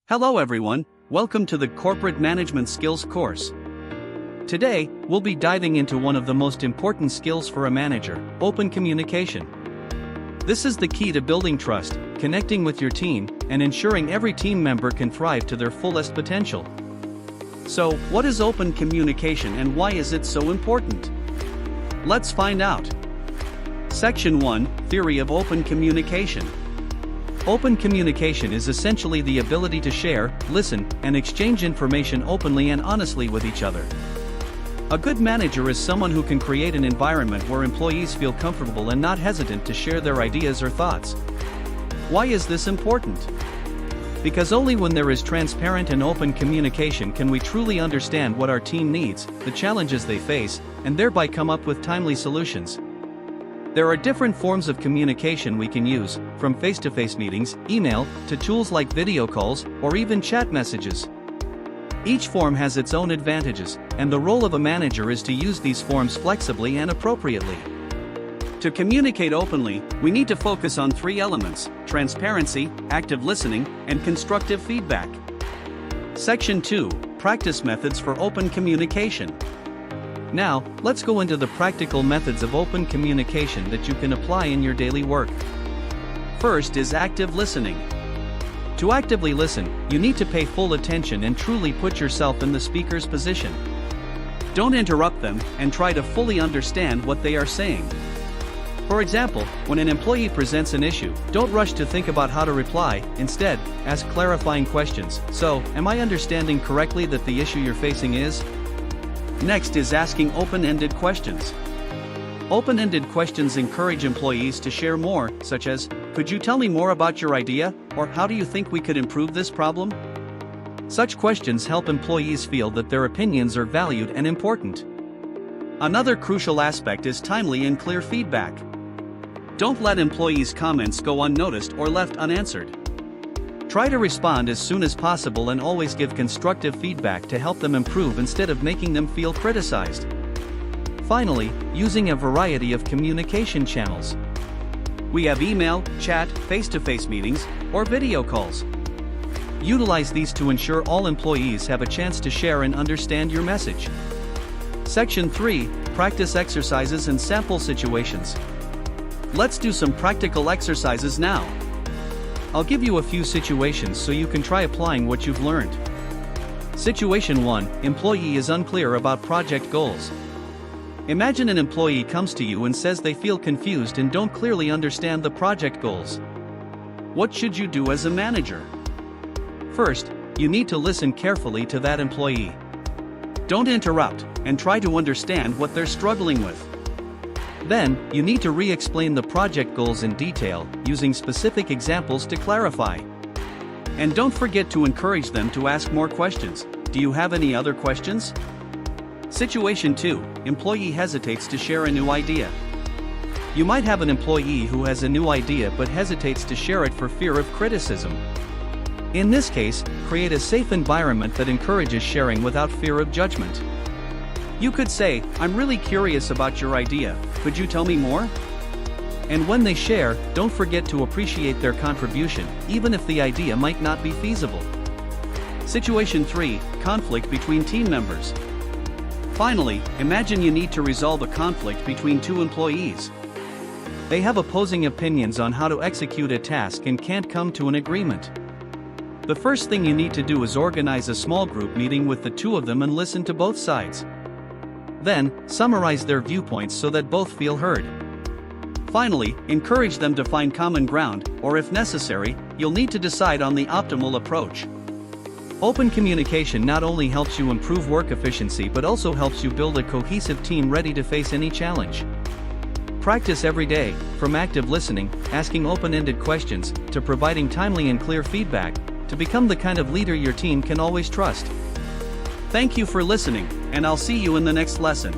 Hello everyone, welcome to the Corporate Management Skills course. Today, we'll be diving into one of the most important skills for a manager, open communication. This is the key to building trust, connecting with your team, and ensuring every team member can thrive to their fullest potential. So, what is open communication and why is it so important? Let's find out. Section 1, Theory of Open Communication. Open communication is essentially the ability to share, listen, and exchange information openly and honestly with each other. A good manager is someone who can create an environment where employees feel comfortable and not hesitant to share their ideas or thoughts. Why is this important? Because only when there is transparent and open communication can we truly understand what our team needs, the challenges they face, and thereby come up with timely solutions. There are different forms of communication we can use, from face-to-face meetings, email, to tools like video calls, or even chat messages. Each form has its own advantages, and the role of a manager is to use these forms flexibly and appropriately. To communicate openly, we need to focus on three elements: transparency, active listening, and constructive feedback. Section 2, Practice Methods for Open Communication. Now, let's go into the practical methods of open communication that you can apply in your daily work. First is active listening. To actively listen, you need to pay full attention and truly put yourself in the speaker's position. Don't interrupt them, and try to fully understand what they are saying. For example, when an employee presents an issue, don't rush to think about how to reply. Instead, ask clarifying questions. So, am I understanding correctly that the issue you're facing is? Next is asking open-ended questions. Open-ended questions encourage employees to share more, such as, "Could you tell me more about your idea?" or "How do you think we could improve this problem?" Such questions help employees feel that their opinions are valued and important. Another crucial aspect is timely and clear feedback. Don't let employees' comments go unnoticed or left unanswered. Try to respond as soon as possible and always give constructive feedback to help them improve instead of making them feel criticized. Finally, using a variety of communication channels. We have email, chat, face-to-face meetings, or video calls. Utilize these to ensure all employees have a chance to share and understand your message. Section 3, Practice Exercises and Sample Situations. Let's do some practical exercises now. I'll give you a few situations so you can try applying what you've learned. Situation 1, Employee is unclear about project goals. Imagine an employee comes to you and says they feel confused and don't clearly understand the project goals. What should you do as a manager? First, you need to listen carefully to that employee. Don't interrupt, and try to understand what they're struggling with. Then, you need to re-explain the project goals in detail, using specific examples to clarify. And don't forget to encourage them to ask more questions. Do you have any other questions? Situation 2, Employee hesitates to share a new idea. You might have an employee who has a new idea but hesitates to share it for fear of criticism. In this case, create a safe environment that encourages sharing without fear of judgment. You could say, "I'm really curious about your idea, could you tell me more?" And when they share, don't forget to appreciate their contribution, even if the idea might not be feasible. Situation 3, Conflict between team members. Finally, imagine you need to resolve a conflict between two employees. They have opposing opinions on how to execute a task and can't come to an agreement. The first thing you need to do is organize a small group meeting with the two of them and listen to both sides. Then, summarize their viewpoints so that both feel heard. Finally, encourage them to find common ground, or if necessary, you'll need to decide on the optimal approach. Open communication not only helps you improve work efficiency but also helps you build a cohesive team ready to face any challenge. Practice every day, from active listening, asking open-ended questions, to providing timely and clear feedback, to become the kind of leader your team can always trust. Thank you for listening, and I'll see you in the next lesson.